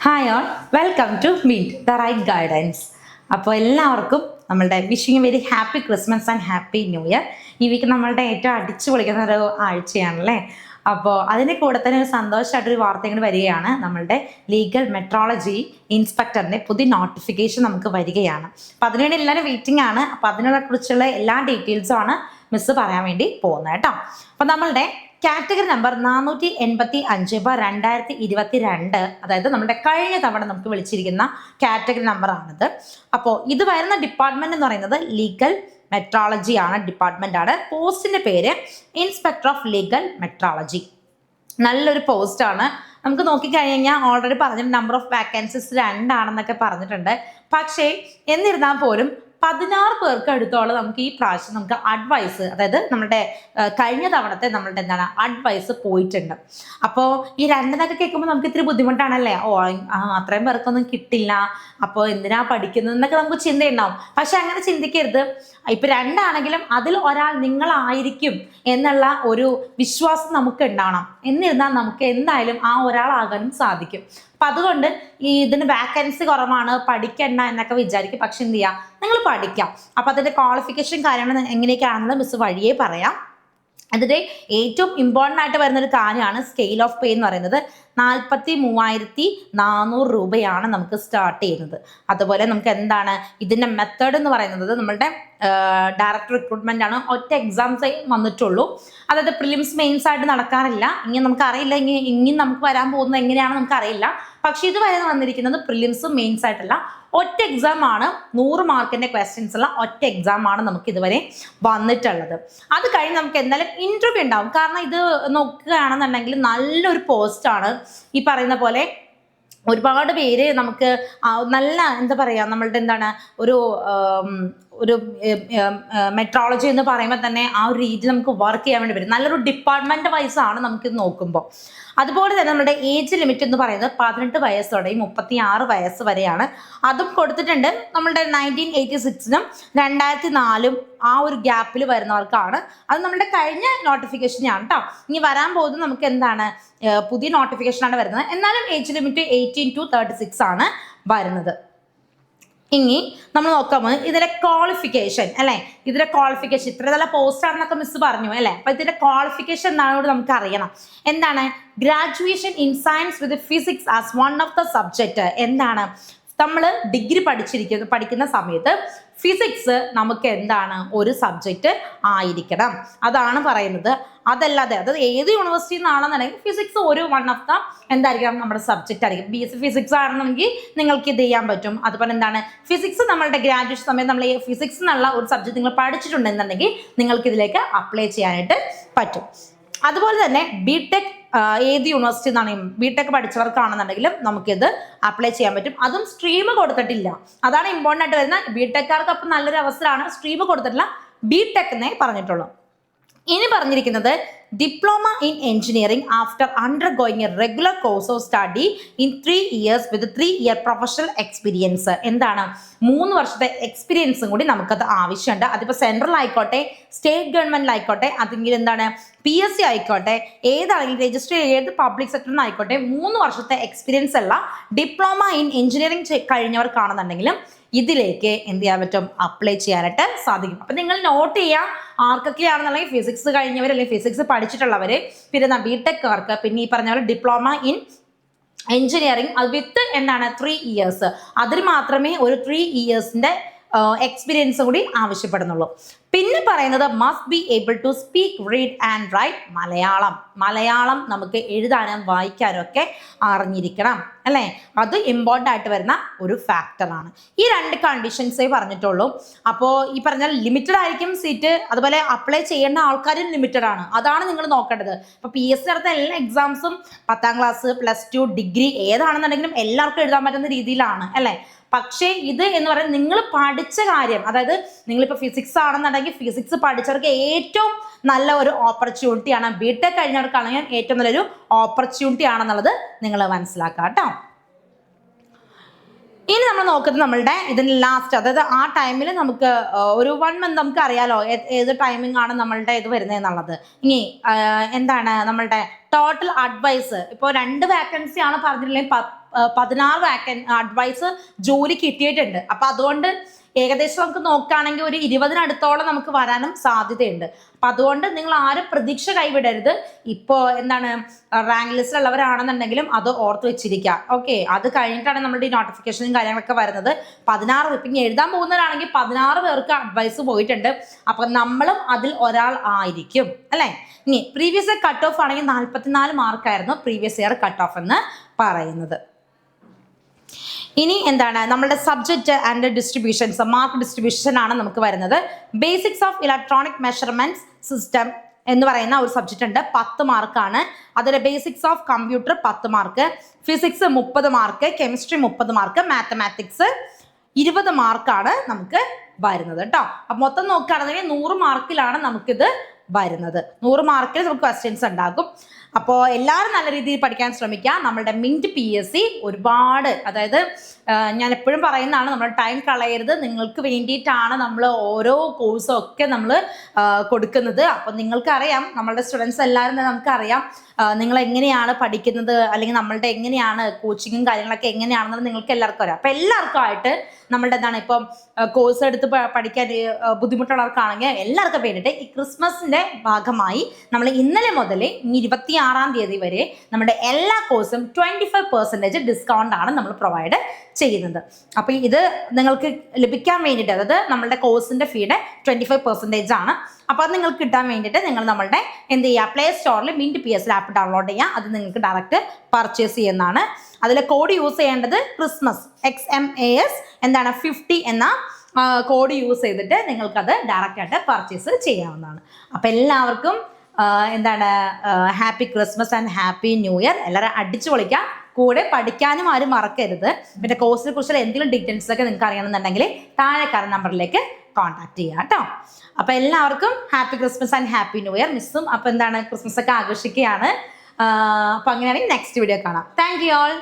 Hi all, welcome to meet the right guidance. അപ്പോൾ എല്ലാവർക്കും നമ്മളുടെ wishing very happy Christmas and happy new year. ഈ week നമ്മളുടെ ഏറ്റവും അടിച്ചു പൊളിക്കുന്ന ഒരു ആഴ്ചയാണല്ലേ. അപ്പോൾ അതിൻ്റെ കൂടെ തന്നെ ഒരു സന്തോഷമായിട്ടൊരു വാർത്ത ഇങ്ങോട്ട് വരികയാണ്. നമ്മളുടെ ലീഗൽ മെട്രോളജി ഇൻസ്പെക്ടറിൻ്റെ പുതിയ നോട്ടിഫിക്കേഷൻ നമുക്ക് വരികയാണ്. അപ്പോൾ അതിനുവേണ്ടി എല്ലാവരും വെയിറ്റിംഗ് ആണ്. അപ്പോൾ അതിനെക്കുറിച്ചുള്ള എല്ലാ ഡീറ്റെയിൽസും ആണ് മിസ്സ് പറയാൻ വേണ്ടി പോകുന്നത് കേട്ടോ. അപ്പോൾ നമ്മളുടെ കാറ്റഗറി നമ്പർ 485/2022, അതായത് നമ്മുടെ കഴിഞ്ഞ തവണ നമുക്ക് വിളിച്ചിരിക്കുന്ന കാറ്റഗറി നമ്പറാണിത്. അപ്പോൾ ഇത് വരുന്ന ഡിപ്പാർട്ട്മെന്റ് എന്ന് പറയുന്നത് ലീഗൽ മെട്രോളജി ആണ്, ഡിപ്പാർട്ട്മെന്റ് ആണ്. പോസ്റ്റിന്റെ പേര് ഇൻസ്പെക്ടർ ഓഫ് ലീഗൽ മെട്രോളജി. നല്ലൊരു പോസ്റ്റ് ആണ്. നമുക്ക് നോക്കിക്കഴിഞ്ഞാൽ ഓൾറെഡി പറഞ്ഞ നമ്പർ ഓഫ് വാക്കൻസീസ് 2 ആണെന്നൊക്കെ പറഞ്ഞിട്ടുണ്ട്. പക്ഷേ എന്നിരുന്നാൽ പോലും 16 പേർക്ക് അടുത്തോളം നമുക്ക് ഈ പ്രാവശ്യം നമുക്ക് അഡ്വൈസ്, അതായത് നമ്മുടെ കഴിഞ്ഞ തവണത്തെ നമ്മളുടെ എന്താണ് അഡ്വൈസ് പോയിട്ടുണ്ട്. അപ്പോൾ ഈ 2 കേൾക്കുമ്പോൾ നമുക്ക് ഇത്തിരി ബുദ്ധിമുട്ടാണല്ലേ. അത്രയും പേർക്കൊന്നും കിട്ടില്ല, അപ്പോൾ എന്തിനാ പഠിക്കുന്നത് എന്നൊക്കെ നമുക്ക് ചിന്തയുണ്ടാവും. പക്ഷെ അങ്ങനെ ചിന്തിക്കരുത്. ഇപ്പം 2 ആണെങ്കിലും അതിൽ ഒരാൾ നിങ്ങളായിരിക്കും എന്നുള്ള ഒരു വിശ്വാസം നമുക്ക് ഉണ്ടാവണം. എന്നിരുന്നാൽ നമുക്ക് എന്തായാലും ആ ഒരാളാകാനും സാധിക്കും. അപ്പം അതുകൊണ്ട് ഇതിന് വാക്കൻസി കുറവാണ്, പഠിക്കണ്ട എന്നൊക്കെ വിചാരിക്കും. പക്ഷെ എന്ത് ചെയ്യാം, നിങ്ങൾ പഠിക്കാം. അപ്പം അതിൻ്റെ ക്വാളിഫിക്കേഷൻ കാര്യങ്ങൾ എങ്ങനെയൊക്കെയാണെന്ന് മിസ് വഴിയേ പറയാം. അതിൻ്റെ ഏറ്റവും ഇമ്പോർട്ടൻ്റ് ആയിട്ട് വരുന്നൊരു കാര്യമാണ് സ്കെയിൽ ഓഫ് പേ എന്ന് പറയുന്നത്. 43,400 രൂപയാണ് നമുക്ക് സ്റ്റാർട്ട് ചെയ്യുന്നത്. അതുപോലെ നമുക്ക് എന്താണ് ഇതിൻ്റെ മെത്തേഡ് എന്ന് പറയുന്നത്, നമ്മളുടെ ഡയറക്റ്റ് റിക്രൂട്ട്മെൻ്റ് ആണ്. ഒറ്റ എക്സാംസേ വന്നിട്ടുള്ളൂ. അതായത് പ്രിലിംസ് മെയിൻസ് ആയിട്ട് നടക്കാറില്ല. ഇനി നമുക്കറിയില്ല ഇനി നമുക്ക് വരാൻ പോകുന്നത് എങ്ങനെയാണെന്ന് നമുക്കറിയില്ല. പക്ഷെ ഇതുവരെ വന്നിരിക്കുന്നത് പ്രിലിംസും മെയിൻസ് ആയിട്ടല്ല, ഒറ്റ എക്സാം ആണ്. 100 മാർക്കിൻ്റെ ക്വസ്റ്റ്യൻസ് ഉള്ള ഒറ്റ എക്സാം ആണ് നമുക്ക് ഇതുവരെ വന്നിട്ടുള്ളത്. അത് കഴിഞ്ഞ് നമുക്ക് എന്തായാലും ഇൻ്റർവ്യൂ ഉണ്ടാവും. കാരണം ഇത് നോക്കുകയാണെന്നുണ്ടെങ്കിൽ നല്ലൊരു പോസ്റ്റാണ്. ഈ പറയുന്ന പോലെ ഒരുപാട് പേര് നമുക്ക് നല്ല എന്താ പറയുക, നമ്മളുടെ എന്താണ് ഒരു മെട്രോളജി എന്ന് പറയുമ്പോൾ തന്നെ ആ ഒരു രീതി നമുക്ക് വർക്ക് ചെയ്യാൻ വേണ്ടി വരും. നല്ലൊരു ഡിപ്പാർട്ട്മെന്റ് വൈസ് ആണ് നമുക്കിത് നോക്കുമ്പോൾ. അതുപോലെ തന്നെ നമ്മുടെ ഏജ് ലിമിറ്റ് എന്ന് പറയുന്നത് 18 വയസ്സോടെയും 36 വയസ്സ് വരെയാണ്. അതും കൊടുത്തിട്ടുണ്ട്. നമ്മളുടെ 1986-നും 2004-ഉം ആ ഒരു ഗ്യാപ്പിൽ വരുന്നവർക്കാണ്. അത് നമ്മുടെ കഴിഞ്ഞ നോട്ടിഫിക്കേഷനാണ് കേട്ടോ. ഇനി വരാൻ പോകുന്നത് നമുക്ക് എന്താണ് പുതിയ നോട്ടിഫിക്കേഷനാണ് വരുന്നത്. എന്നാലും ഏജ് ലിമിറ്റ് 18 to 36 ആണ് വരുന്നത്. ഇനി നമ്മൾ നോക്കുമ്പോൾ ഇതിന്റെ ക്വാളിഫിക്കേഷൻ അല്ലെ, ഇതിന്റെ ക്വാളിഫിക്കേഷൻ ഇത്ര നല്ല പോസ്റ്റ് ആണെന്നൊക്കെ മിസ് പറഞ്ഞു അല്ലെ. അപ്പൊ ഇതിന്റെ ക്വാളിഫിക്കേഷൻ എന്താണെന്ന് നമുക്ക് അറിയണം. എന്താണ് graduation in science with physics as one of the subject. എന്താണ് നമ്മൾ ഡിഗ്രി പഠിക്കുന്ന സമയത്ത് ഫിസിക്സ് നമുക്ക് എന്താണ് ഒരു സബ്ജക്റ്റ് ആയിരിക്കണം, അതാണ് പറയുന്നത്. അതല്ലാതെ അത് ഏത് യൂണിവേഴ്സിറ്റിയിൽ നിന്നാണെന്നുണ്ടെങ്കിൽ ഫിസിക്സ് ഒരു വൺ ഓഫ് ദ എന്തായിരിക്കണം നമ്മുടെ സബ്ജക്റ്റ് ആയിരിക്കും. BSc ഫിസിക്സ് ആണെന്നുണ്ടെങ്കിൽ നിങ്ങൾക്ക് ഇത് ചെയ്യാൻ പറ്റും. അതുപോലെ എന്താണ് ഫിസിക്സ് നമ്മളുടെ ഗ്രാജുവേഷൻ സമയത്ത് നമ്മൾ ഈ ഫിസിക്സ് എന്നുള്ള ഒരു സബ്ജക്റ്റ് നിങ്ങൾ പഠിച്ചിട്ടുണ്ടെന്നുണ്ടെങ്കിൽ നിങ്ങൾക്ക് ഇതിലേക്ക് അപ്ലൈ ചെയ്യാനായിട്ട് പറ്റും. അതുപോലെ തന്നെ ബിടെക് ഏത് യൂണിവേഴ്സിറ്റി നിന്നാണെങ്കിലും ബിടെക് പഠിച്ചവർക്കാണെന്നുണ്ടെങ്കിലും നമുക്കിത് അപ്ലൈ ചെയ്യാൻ പറ്റും. അതും സ്ട്രീം കൊടുത്തിട്ടില്ല, അതാണ് ഇമ്പോർട്ടൻ്റ് ആയിട്ട് വരുന്നത്. ബിടെക്കാർക്ക് അപ്പം നല്ലൊരു അവസരമാണ്. സ്ട്രീം കൊടുത്തിട്ടില്ല, ബിടെക് എന്നേ പറഞ്ഞിട്ടുള്ളൂ. ഇനി പറഞ്ഞിരിക്കുന്നത് diploma in engineering after undergoing A regular course of study in 3 years with 3 year professional experience. എന്താണ് 3 വർഷത്തെ എക്സ്പീരിയൻസും കൂടി നമുക്കത് ആവശ്യമുണ്ട്. അതിപ്പോൾ സെൻട്രൽ ആയിക്കോട്ടെ, സ്റ്റേറ്റ് ഗവൺമെന്റിലായിക്കോട്ടെ, അല്ലെങ്കിൽ എന്താണ് PSC ആയിക്കോട്ടെ, ഏതാണെങ്കിലും രജിസ്റ്റർ ഏത് പബ്ലിക് സെക്ടറിൽ നിന്നായിക്കോട്ടെ 3 വർഷത്തെ എക്സ്പീരിയൻസ് ഉള്ള ഡിപ്ലോമ ഇൻ എഞ്ചിനീയറിംഗ് കഴിഞ്ഞവർക്കാണെന്നുണ്ടെങ്കിലും ഇതിലേക്ക് എന്ത് ചെയ്യാൻ പറ്റും, അപ്ലൈ ചെയ്യാനായിട്ട് സാധിക്കും. അപ്പം നിങ്ങൾ നോട്ട് ചെയ്യുക ആർക്കൊക്കെയാണെന്നുണ്ടെങ്കിൽ ഫിസിക്സ് കഴിഞ്ഞവർ അല്ലെങ്കിൽ ഫിസിക്സ് പഠിച്ചിട്ടുള്ളവർ, പിന്നെ ബിടെക്കാർക്ക്, പിന്നെ ഈ പറഞ്ഞ പോലെ ഡിപ്ലോമ ഇൻ എഞ്ചിനീയറിംഗ് അത് വിത്ത് എന്താണ് 3 years, അതിന് മാത്രമേ ഒരു 3 yearsന്റെ എക്സ്പീരിയൻസ് കൂടി ആവശ്യപ്പെടുന്നുള്ളൂ. പിന്നെ പറയുന്നത് must be able to speak, read and write Malayalam നമുക്ക് എഴുതാനും വായിക്കാനും ഒക്കെ അറിഞ്ഞിരിക്കണം അല്ലേ. അത് ഇമ്പോർട്ടൻ്റ് ആയിട്ട് വരുന്ന ഒരു ഫാക്ടറാണ്. ഈ 2 കണ്ടീഷൻസേ പറഞ്ഞിട്ടുള്ളൂ. അപ്പോൾ ഈ പറഞ്ഞാൽ ലിമിറ്റഡ് ആയിരിക്കും സീറ്റ്. അതുപോലെ അപ്ലൈ ചെയ്യേണ്ട ആൾക്കാരും ലിമിറ്റഡ് ആണ്. അതാണ് നിങ്ങൾ നോക്കേണ്ടത്. ഇപ്പോൾ PSC നടത്ത എല്ലാ എക്സാംസും 10ാം ക്ലാസ്, +2, ഡിഗ്രി ഏതാണെന്നുണ്ടെങ്കിലും എല്ലാവർക്കും എഴുതാൻ പറ്റുന്ന രീതിയിലാണ് അല്ലേ. പക്ഷേ ഇത് എന്ന് പറയുന്നത് നിങ്ങൾ പഠിച്ച കാര്യം, അതായത് നിങ്ങളിപ്പോൾ ഫിസിക്സ് ആണെന്നുണ്ടെങ്കിൽ ഫിസിക്സ് പഠിച്ചവർക്ക് ഏറ്റവും നല്ല ഒരു ഓപ്പർച്യൂണിറ്റിയാണ്. ബിടെക് കഴിഞ്ഞവർക്കാണെങ്കിൽ ഏറ്റവും നല്ലൊരു ഓപ്പർച്യൂണിറ്റി ആണെന്നുള്ളത് നിങ്ങൾ മനസ്സിലാക്കുക കേട്ടോ. ഇനി നമ്മൾ നോക്കുന്നത് നമ്മളുടെ ഇതിന് ലാസ്റ്റ്, അതായത് ആ ടൈമിൽ നമുക്ക് ഒരു 1 month നമുക്ക് അറിയാലോ ഏത് ടൈമിംഗ് ആണ് നമ്മളുടെ ഇത് വരുന്നത് എന്നുള്ളത്. ഇനി എന്താണ് നമ്മളുടെ ടോട്ടൽ അഡ്വൈസ് ഇപ്പോൾ 2 വേക്കൻസി ആണ് പറഞ്ഞിട്ടുണ്ടെങ്കിൽ 16 അഡ്വൈസ് ജോലി കിട്ടിയിട്ടുണ്ട്. അപ്പൊ അതുകൊണ്ട് ഏകദേശം നമുക്ക് നോക്കുകയാണെങ്കിൽ ഒരു 20-നടുത്തോളം നമുക്ക് വരാനും സാധ്യതയുണ്ട്. അപ്പൊ അതുകൊണ്ട് നിങ്ങൾ ആരും പ്രതീക്ഷ കൈവിടരുത്. ഇപ്പോൾ എന്താണ് റാങ്ക് ലിസ്റ്റിലുള്ളവരാണെന്നുണ്ടെങ്കിലും അത് ഓർത്ത് വെച്ചിരിക്കുക. ഓക്കെ, അത് കഴിഞ്ഞിട്ടാണ് നമ്മുടെ ഈ നോട്ടിഫിക്കേഷനും കാര്യങ്ങളൊക്കെ വരുന്നത്. 16 ഇപ്പം എഴുതാൻ പോകുന്നവരാണെങ്കിൽ 16 പേർക്ക് അഡ്വൈസ് പോയിട്ടുണ്ട്. അപ്പൊ നമ്മളും അതിൽ ഒരാൾ ആയിരിക്കും അല്ലെ. ഇനി പ്രീവിയസ് ഇയർ കട്ട് ഓഫ് ആണെങ്കിൽ 44 മാർക്കായിരുന്നു പ്രീവിയസ് ഇയർ കട്ട് ഓഫ് എന്ന് പറയുന്നത്. ഇനി എന്താണ് നമ്മുടെ subject and distributions, mark distribution ആണ് നമുക്ക് വരുന്നത്. Basics of electronic measurements system എന്ന് പറയുന്ന ഒരു സബ്ജക്റ്റ് ഉണ്ട്, 10 മാർക്കാണ്. അതിലെ basics of computer 10 mark, physics 30 mark, chemistry 30 mark, mathematics 20 മാർക്കാണ് നമുക്ക് വരുന്നത് കേട്ടോ. അപ്പൊ മൊത്തം നോക്കുകയാണെന്നുണ്ടെങ്കിൽ 100 മാർക്കിലാണ് നമുക്കിത് വരുന്നത്. 100 മാർക്കിൽ നമുക്ക് ക്വസ്റ്റ്യൻസ് ഉണ്ടാകും. അപ്പോൾ എല്ലാവരും നല്ല രീതിയിൽ പഠിക്കാൻ ശ്രമിക്കുക. നമ്മളുടെ മിന്റ് PSC ഒരുപാട്, അതായത് ഞാൻ എപ്പോഴും പറയുന്നതാണ്, നമ്മൾ ടൈം കളയരുത്. നിങ്ങൾക്ക് വേണ്ടിയിട്ടാണ് നമ്മൾ ഓരോ കോഴ്സും ഒക്കെ നമ്മൾ കൊടുക്കുന്നത്. അപ്പം നിങ്ങൾക്കറിയാം, നമ്മളുടെ സ്റ്റുഡൻസ് എല്ലാവരും നമുക്കറിയാം നിങ്ങൾ എങ്ങനെയാണ് പഠിക്കുന്നത്, അല്ലെങ്കിൽ നമ്മളുടെ എങ്ങനെയാണ് കോച്ചിങ്ങും കാര്യങ്ങളൊക്കെ എങ്ങനെയാണെന്നുള്ളത് നിങ്ങൾക്ക് എല്ലാവർക്കും അറിയാം. അപ്പം എല്ലാവർക്കും ആയിട്ട് നമ്മളുടെ എന്താണ് ഇപ്പം കോഴ്സ് എടുത്ത് പഠിക്കാൻ ബുദ്ധിമുട്ടുള്ളവർക്കാണെങ്കിൽ എല്ലാവർക്കും വേണ്ടിയിട്ട് ഈ ക്രിസ്മസിന്റെ ഭാഗമായി നമ്മൾ ഇന്നലെ മുതൽ 26-ാം തീയതി വരെ നമ്മുടെ എല്ലാ കോഴ്സും 25% ഡിസ്കൗണ്ട് ആണ് നമ്മൾ പ്രൊവൈഡ് ചെയ്യുന്നത്. അപ്പൊ ഇത് നിങ്ങൾക്ക് ലഭിക്കാൻ വേണ്ടിയിട്ട്, അതായത് നമ്മളുടെ കോഴ്സിന്റെ ഫീയുടെ 25% ആണ്. അപ്പൊ അത് നിങ്ങൾക്ക് കിട്ടാൻ വേണ്ടിയിട്ട് നിങ്ങൾ നമ്മളുടെ എന്ത് ചെയ്യുക, പ്ലേ സ്റ്റോറിൽ മിന്റ് PSC ആപ്പ് ഡൗൺലോഡ് ചെയ്യുക. അത് നിങ്ങൾക്ക് ഡയറക്റ്റ് പർച്ചേസ് ചെയ്യുന്നതാണ്. അതിൽ കോഡ് യൂസ് ചെയ്യേണ്ടത് ക്രിസ്മസ് XMAS എന്താണ് 50 എന്ന കോഡ് യൂസ് ചെയ്തിട്ട് നിങ്ങൾക്കത് ഡയറക്റ്റ് ആയിട്ട് പർച്ചേസ് ചെയ്യാവുന്നതാണ്. അപ്പൊ എല്ലാവർക്കും എന്താണ് happy Christmas and happy new year. എല്ലാവരും അടിച്ചു പൊളിക്കാം. കൂടെ പഠിക്കാനും ആരും മറക്കരുത്. പിന്നെ കോഴ്സിനെ കുറിച്ചുള്ള എന്തെങ്കിലും ഡീറ്റെയിൽസ് ഒക്കെ നിങ്ങൾക്ക് അറിയണമെന്നുണ്ടെങ്കിൽ താഴെ കാണുന്ന നമ്പറിലേക്ക് കോൺടാക്ട് ചെയ്യാം കേട്ടോ. അപ്പൊ എല്ലാവർക്കും happy Christmas and happy new year. മിസ്സും അപ്പൊ എന്താണ് ക്രിസ്മസ് ഒക്കെ ആഘോഷിക്കുകയാണ്. അപ്പൊ അങ്ങനെയാണെങ്കിൽ നെക്സ്റ്റ് വീഡിയോ കാണാം. Thank you all.